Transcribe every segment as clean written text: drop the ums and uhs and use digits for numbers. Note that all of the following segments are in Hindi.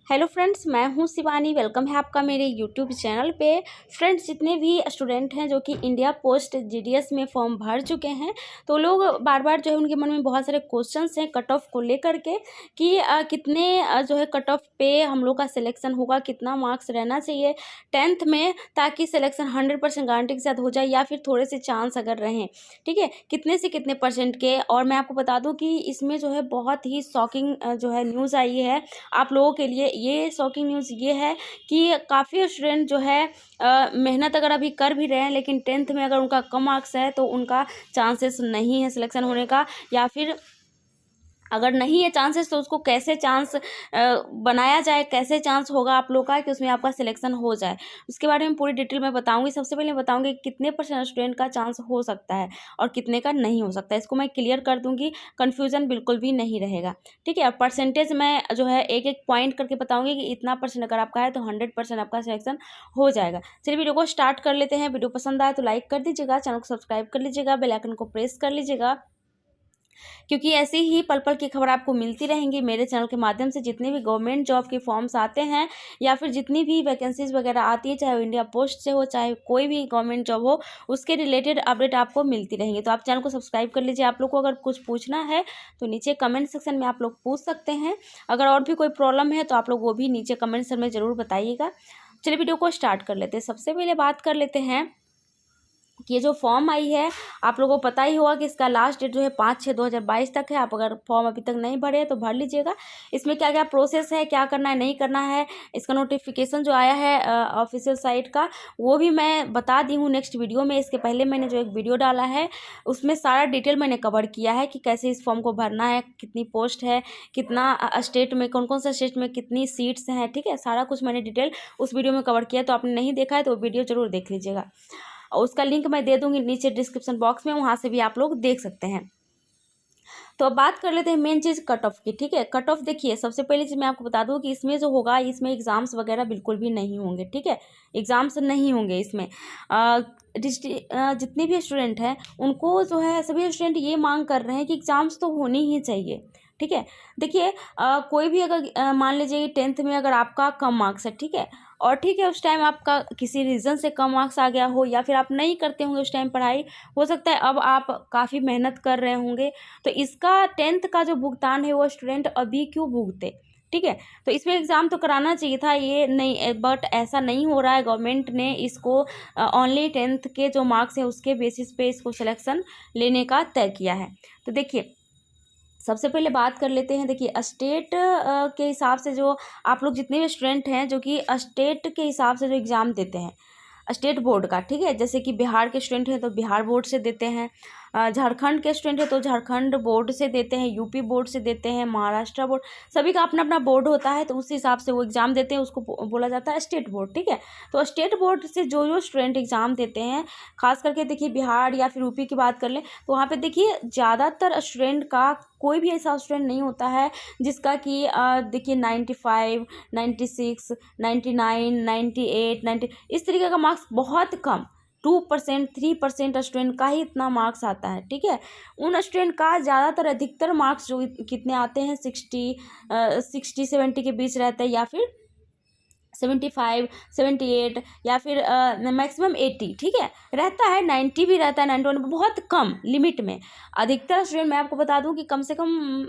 हेलो फ्रेंड्स, मैं हूं शिवानी। वेलकम है आपका मेरे यूट्यूब चैनल पे। फ्रेंड्स, जितने भी स्टूडेंट हैं जो कि इंडिया पोस्ट जीडीएस में फॉर्म भर चुके हैं, तो लोग बार बार जो है उनके मन में बहुत सारे क्वेश्चंस हैं कट ऑफ को लेकर के कि कितने जो है कट ऑफ पे हम लोग का सिलेक्शन होगा, कितना मार्क्स रहना चाहिए 10th में, ताकि सिलेक्शन 100% गारंटी के साथ हो जाए या फिर थोड़े से चांस अगर रहें, ठीक है, कितने से कितने परसेंट के। और मैं आपको बता दूँ कि इसमें जो है बहुत ही शॉकिंग जो है न्यूज़ आई है आप लोगों के लिए। ये शॉकिंग न्यूज़ ये है कि काफ़ी स्टूडेंट जो है मेहनत अगर अभी कर भी रहे हैं, लेकिन 10th में अगर उनका कम मार्क्स है तो उनका चांसेस नहीं है सिलेक्शन होने का, या फिर अगर नहीं है चांसेस तो उसको कैसे चांस बनाया जाए, कैसे चांस होगा आप लोग का कि उसमें आपका सिलेक्शन हो जाए, उसके बारे में पूरी डिटेल में बताऊंगी। सबसे पहले बताऊंगी कितने परसेंट स्टूडेंट का चांस हो सकता है और कितने का नहीं हो सकता है, इसको मैं क्लियर कर दूंगी, कन्फ्यूजन बिल्कुल भी नहीं रहेगा, ठीक है। परसेंटेज मैं जो है एक एक पॉइंट करके बताऊंगी कि इतना परसेंट अगर आपका है तो 100% आपका सिलेक्शन हो जाएगा। चलिए वीडियो को स्टार्ट कर लेते हैं। वीडियो पसंद आए तो लाइक कर दीजिएगा, चैनल को सब्सक्राइब कर लीजिएगा, बेल आइकन को प्रेस कर लीजिएगा, क्योंकि ऐसी ही पल पल की खबर आपको मिलती रहेंगी मेरे चैनल के माध्यम से। जितने भी गवर्नमेंट जॉब के फॉर्म्स आते हैं या फिर जितनी भी वैकेंसीज वगैरह आती है, चाहे वो इंडिया पोस्ट से हो, चाहे कोई भी गवर्नमेंट जॉब हो, उसके रिलेटेड अपडेट आपको मिलती रहेंगी। तो आप चैनल को सब्सक्राइब कर लीजिए। आप लोग को अगर कुछ पूछना है तो नीचे कमेंट सेक्शन में आप लोग पूछ सकते हैं। अगर और भी कोई प्रॉब्लम है तो आप लोग वो भी नीचे कमेंट सेक्शन में ज़रूर बताइएगा। चलिए वीडियो को स्टार्ट कर लेते हैं। सबसे पहले बात कर लेते हैं कि ये जो फॉर्म आई है, आप लोगों को पता ही होगा कि इसका लास्ट डेट जो है 5/6/2022 तक है। आप अगर फॉर्म अभी तक नहीं भरे तो भर लीजिएगा। इसमें क्या क्या प्रोसेस है, क्या करना है नहीं करना है, इसका नोटिफिकेशन जो आया है ऑफिशियल साइट का, वो भी मैं बता दी हूँ नेक्स्ट वीडियो में। इसके पहले मैंने जो एक वीडियो डाला है उसमें सारा डिटेल मैंने कवर किया है कि कैसे इस फॉर्म को भरना है, कितनी पोस्ट है, कितना स्टेट में, कौन कौन सा स्टेट में कितनी सीट्स हैं, ठीक है, सारा कुछ मैंने डिटेल उस वीडियो में कवर किया। तो आपने नहीं देखा है तो वो वीडियो ज़रूर देख लीजिएगा, और उसका लिंक मैं दे दूंगी नीचे डिस्क्रिप्शन बॉक्स में, वहाँ से भी आप लोग देख सकते हैं। तो अब बात कर लेते हैं मेन चीज़ कट ऑफ की, ठीक है। कट ऑफ देखिए, सबसे पहली चीज़ मैं आपको बता दूं कि इसमें जो होगा, इसमें एग्ज़ाम्स वगैरह बिल्कुल भी नहीं होंगे, ठीक है, एग्ज़ाम्स नहीं होंगे इसमें। जितने भी स्टूडेंट हैं उनको जो है, सभी स्टूडेंट ये मांग कर रहे हैं कि एग्ज़ाम्स तो होने ही चाहिए, ठीक है। देखिए कोई भी अगर मान लीजिए 10th में अगर आपका कम मार्क्स है, ठीक है, और ठीक है उस टाइम आपका किसी रीज़न से कम मार्क्स आ गया हो, या फिर आप नहीं करते होंगे उस टाइम पढ़ाई, हो सकता है अब आप काफ़ी मेहनत कर रहे होंगे, तो इसका 10th का जो भुगतान है वो स्टूडेंट अभी क्यों भुगते, ठीक है। तो इसमें एग्ज़ाम तो कराना चाहिए था, ये नहीं, बट ऐसा नहीं हो रहा है। गवर्नमेंट ने इसको ओनली 10th के जो मार्क्स है उसके बेसिस पे इसको सिलेक्शन लेने का तय किया है। तो देखिए सबसे पहले बात कर लेते हैं। देखिए स्टेट के हिसाब से जो आप लोग जितने भी स्टूडेंट हैं जो कि स्टेट के हिसाब से जो एग्ज़ाम देते हैं स्टेट बोर्ड का, ठीक है, जैसे कि बिहार के स्टूडेंट हैं तो बिहार बोर्ड से देते हैं, झारखंड के स्टूडेंट हैं तो झारखंड बोर्ड से देते हैं, यूपी बोर्ड से देते हैं, महाराष्ट्र बोर्ड, सभी का अपना अपना बोर्ड होता है, तो उस हिसाब से वो एग्ज़ाम देते हैं, उसको बोला जाता है स्टेट बोर्ड, ठीक है। तो स्टेट बोर्ड से जो जो स्टूडेंट एग्ज़ाम देते हैं, खास करके देखिए बिहार या फिर यूपी की बात कर लें तो वहाँ पर देखिए ज़्यादातर स्टूडेंट का कोई भी ऐसा स्टूडेंट नहीं होता है जिसका कि देखिए 95, 96, 99, 98, 90 इस तरीके का मार्क्स बहुत कम, 2%, 3% स्टूडेंट का ही इतना मार्क्स आता है, ठीक है। उन स्टूडेंट का ज़्यादातर अधिकतर मार्क्स जो कितने आते हैं 60-70 के बीच रहते हैं, या फिर 75, 78, या फिर मैक्सिमम 80, ठीक है, रहता है, 90 भी रहता है, 91 बहुत कम लिमिट में। अधिकतर स्टूडेंट मैं आपको बता दूं कि कम से कम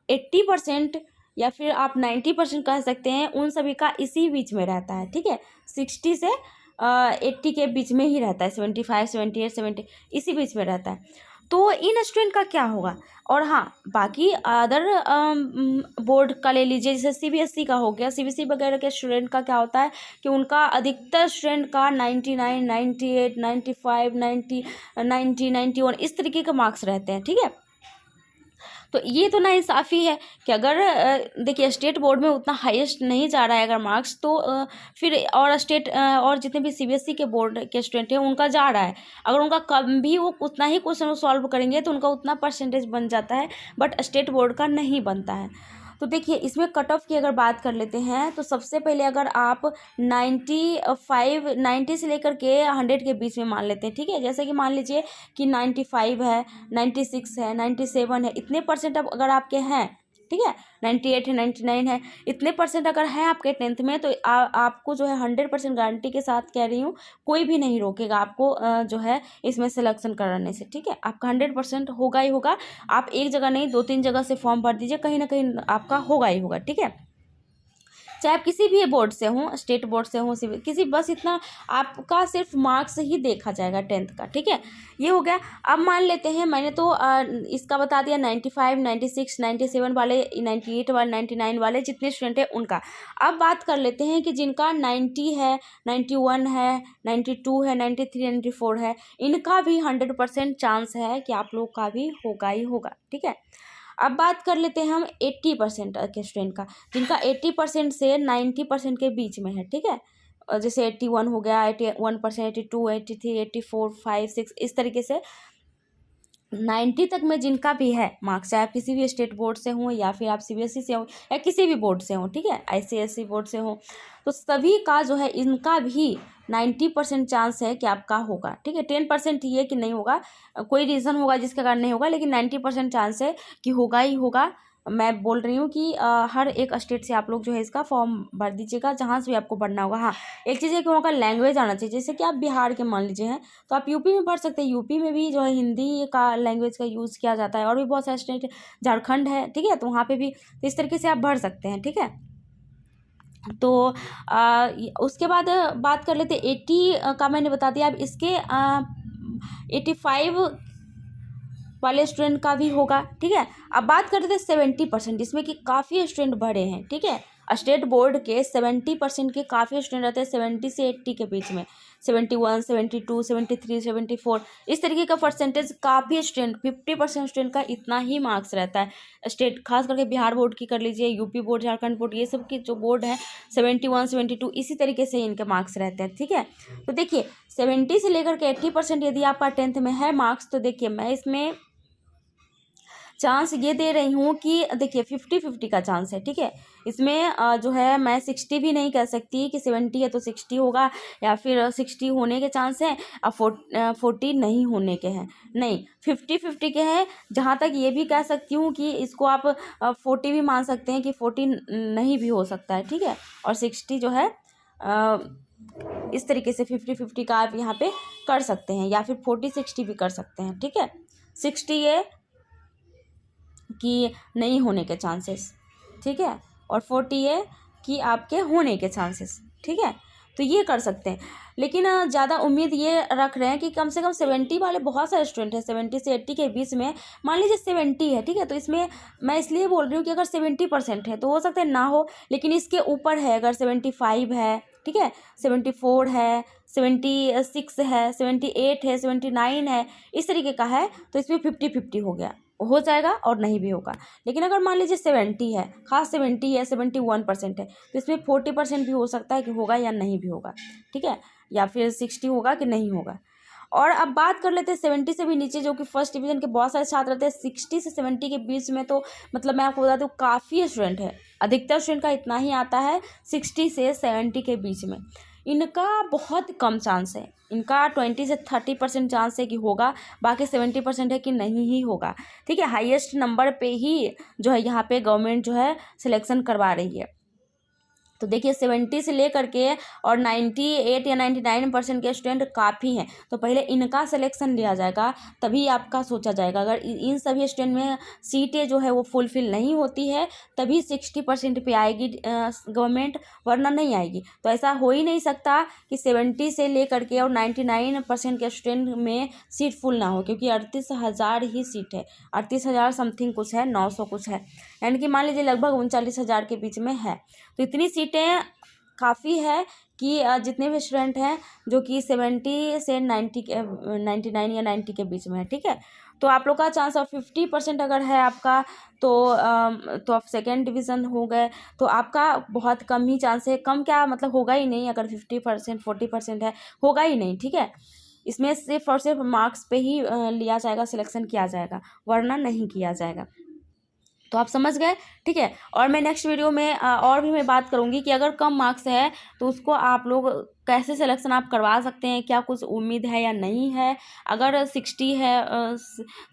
80% या फिर आप 90% कह सकते हैं, उन सभी का इसी बीच में रहता है, ठीक है, 60 से 80 के बीच में ही रहता है, 75, 78, 70 इसी बीच में रहता है। तो इन स्टूडेंट का क्या होगा। और हाँ, बाकी अदर बोर्ड का ले लीजिए, जैसे सीबीएसई का हो गया, सीबीएसई वगैरह के स्टूडेंट का क्या होता है कि उनका अधिकतर स्टूडेंट का 99, 98, 95, 90, 90, 91 इस तरीके के मार्क्स रहते हैं, ठीक है। तो ये तो नाइंसाफ़ी है कि अगर देखिए स्टेट बोर्ड में उतना हाईएस्ट नहीं जा रहा है अगर मार्क्स, तो फिर और स्टेट और जितने भी सीबीएसई के बोर्ड के स्टूडेंट हैं उनका जा रहा है, अगर उनका कम भी वो उतना ही क्वेश्चन सॉल्व करेंगे तो उनका उतना परसेंटेज बन जाता है, बट स्टेट बोर्ड का नहीं बनता है। तो देखिए इसमें कट ऑफ की अगर बात कर लेते हैं तो सबसे पहले अगर आप 90 से लेकर के 100 के बीच में मान लेते हैं, ठीक है, जैसे कि मान लीजिए कि 95 है, 96 है, 97 है, इतने परसेंट अब अगर आपके हैं, ठीक है, 98 है, 99 है, इतने परसेंट अगर है आपके 10th में तो आपको जो है 100% गारंटी के साथ कह रही हूँ, कोई भी नहीं रोकेगा आपको जो है इसमें सिलेक्शन कराने से। ठीक है, आपका 100% होगा ही होगा। आप एक जगह नहीं 2-3 जगह से फॉर्म भर दीजिए, कहीं ना कहीं आपका होगा ही होगा। ठीक है, चाहे आप किसी भी बोर्ड से हों, स्टेट बोर्ड से हों, सिविल किसी, बस इतना आपका सिर्फ मार्क्स ही देखा जाएगा 10th का। ठीक है, ये हो गया। अब मान लेते हैं मैंने तो इसका बता दिया 95, 96, 97 वाले, 98 वाले, 99 वाले जितने स्टूडेंट हैं उनका। अब बात कर लेते हैं कि जिनका 90 है, 91 है, 92 है, 93, 94 है, इनका भी 100% चांस है कि आप लोग का भी होगा ही होगा। ठीक है, अब बात कर लेते हैं हम 80% के स्टूडेंट का, जिनका 80% से 90% के बीच में है। ठीक है, जैसे 81 हो गया, 81%, 82, 83, 84, 5, 6, इस तरीके से 90 तक में जिनका भी है मार्क्स, चाहे आप किसी भी स्टेट बोर्ड से हों या फिर आप सीबीएसई से हों या किसी भी बोर्ड से हों, ठीक है, आईसीएसई बोर्ड से हों, तो सभी का जो है इनका भी 90% चांस है कि आपका होगा। ठीक है, 10% ये कि नहीं होगा, कोई रीज़न होगा जिसके कारण नहीं होगा, लेकिन 90% चांस है कि होगा ही होगा। मैं बोल रही हूँ कि हर एक स्टेट से आप लोग जो है इसका फॉर्म भर दीजिएगा, जहाँ से भी आपको भरना होगा। हाँ, एक चीज़ है कि वहाँ का लैंग्वेज आना चाहिए, जैसे कि आप बिहार के मान लीजिए हैं तो आप यूपी में भर सकते हैं, यूपी में भी जो है हिंदी का लैंग्वेज का यूज़ किया जाता है, और भी बहुत सारे स्टेट, झारखंड है, ठीक है, तो वहाँ पे भी तो इस तरीके से आप भर सकते हैं। ठीक है, तो उसके बाद बात कर लेते 80 का मैंने बता दिया। अब इसके 85 वाले स्टूडेंट का भी होगा। ठीक है, अब बात करते थे 70%, जिसमें कि काफ़ी स्टूडेंट बड़े हैं। ठीक है, स्टेट बोर्ड के 70% के काफ़ी स्टूडेंट रहते हैं 70 से 80 के बीच में, 71, 72, 73, 74, इस तरीके का परसेंटेज काफ़ी स्टूडेंट, 50% स्टूडेंट का इतना ही मार्क्स रहता है। स्टेट खास करके बिहार बोर्ड की कर लीजिए, यूपी बोर्ड, झारखंड बोर्ड, ये सब की जो बोर्ड है 71, 72 इसी तरीके से इनके मार्क्स रहते हैं। ठीक है, तो देखिए 70 से लेकर के 80% यदि आपका 10th में है मार्क्स, तो देखिए मैं इसमें चांस ये दे रही हूँ कि देखिए 50-50 का चांस है। ठीक है, इसमें जो है मैं 60 भी नहीं कह सकती कि 70 है तो 60 होगा, या फिर 60 होने के चांस हैं और 40 नहीं होने के हैं, नहीं, 50-50 के हैं। जहाँ तक ये भी कह सकती हूँ कि इसको आप 40 भी मान सकते हैं कि 40 नहीं भी हो सकता है। ठीक है, और 60 जो है इस तरीके से 50-50 का आप यहाँ पे कर सकते हैं, या फिर 40-60 भी कर सकते हैं। ठीक है, 60 ये कि नहीं होने के चांसेस, ठीक है, और 40 ये कि आपके होने के चांसेस। ठीक है, तो ये कर सकते हैं, लेकिन ज़्यादा उम्मीद ये रख रहे हैं कि कम से कम 70 वाले बहुत सारे स्टूडेंट हैं, 70 से 80 के बीच में, मान लीजिए 70 है। ठीक है, तो इसमें मैं इसलिए बोल रही हूँ कि अगर 70% है तो हो सकता है ना हो, लेकिन इसके ऊपर है, अगर 75 है, ठीक है, 74 है, 76 है, 78 है, 79 है, इस तरीके का है, तो इसमें 50-50 हो जाएगा और नहीं भी होगा। लेकिन अगर मान लीजिए 70 है, खास 70 है, 71% है, तो इसमें 40% भी हो सकता है कि होगा या नहीं भी होगा। ठीक है, या फिर 60 होगा कि नहीं होगा। और अब बात कर लेते हैं 70 से भी नीचे, जो कि फर्स्ट डिवीज़न के बहुत सारे छात्र रहते हैं। 60 से 70 के बीच में तो मतलब मैं आपको बता दूँ काफ़ी स्टूडेंट है, अधिकतर स्टूडेंट का इतना ही आता है 60 से 70 के बीच में। इनका बहुत कम चांस है, इनका 20 से 30% चांस है कि होगा, बाकी 70% है कि नहीं ही होगा। ठीक है, हाईएस्ट नंबर पे ही जो है यहाँ पे गवर्नमेंट जो है सिलेक्शन करवा रही है। तो देखिए 70 से लेकर के और 98 या 99% के स्टूडेंट काफ़ी हैं, तो पहले इनका सिलेक्शन लिया जाएगा, तभी आपका सोचा जाएगा। अगर इन सभी स्टूडेंट में सीटें जो है वो फुलफिल नहीं होती है, तभी 60% पे आएगी गवर्नमेंट, वरना नहीं आएगी। तो ऐसा हो ही नहीं सकता कि 70 से लेकर के और 99% के स्टूडेंट में सीट फुल ना हो, क्योंकि 38,000 ही सीट है, 38,000 समथिंग कुछ है, 900 कुछ है, यानी कि मान लीजिए लगभग 39,000 के बीच में है। तो इतनी सीटें काफ़ी है कि जितने भी स्टूडेंट हैं जो कि 70 से 99 या 90 के बीच में है। ठीक है, तो आप लोग का चांस ऑफ 50% अगर है आपका, तो आप सेकेंड डिवीज़न हो गए, तो आपका बहुत कम ही चांस है, कम क्या मतलब होगा ही नहीं। अगर 50% 40% है, होगा ही नहीं। ठीक है, इसमें सिर्फ और सिर्फ मार्क्स पे ही लिया जाएगा, सिलेक्शन किया जाएगा, वरना नहीं किया जाएगा। तो आप समझ गए। ठीक है, और मैं नेक्स्ट वीडियो में और भी मैं बात करूँगी कि अगर कम मार्क्स है तो उसको आप लोग कैसे सिलेक्शन आप करवा सकते हैं, क्या कुछ उम्मीद है या नहीं है, अगर 60 है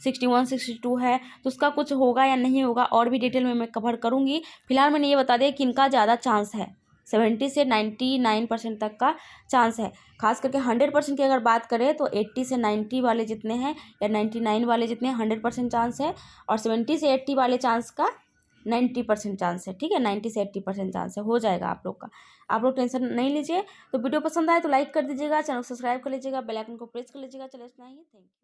61 62 है तो उसका कुछ होगा या नहीं होगा, और भी डिटेल में मैं कवर करूँगी। फिलहाल मैंने ये बता दिया कि इनका ज़्यादा चांस है, 70 से 99% तक का चांस है। खास करके 100% की अगर बात करें तो 80 से 90 वाले जितने हैं या 99 वाले जितने हैं 100% चांस है, और 70 से 80 वाले चांस का 90% चांस है। ठीक है, 90 से 80% चांस है, हो जाएगा आप लोग का। आप लोग टेंशन नहीं लीजिए। तो वीडियो पसंद आए तो लाइक कर दीजिएगा, चैनल को सब्सक्राइब कर लीजिएगा, बेल आइकन को प्रेस कर लीजिएगा। चलिए इतना ही, थैंक यू।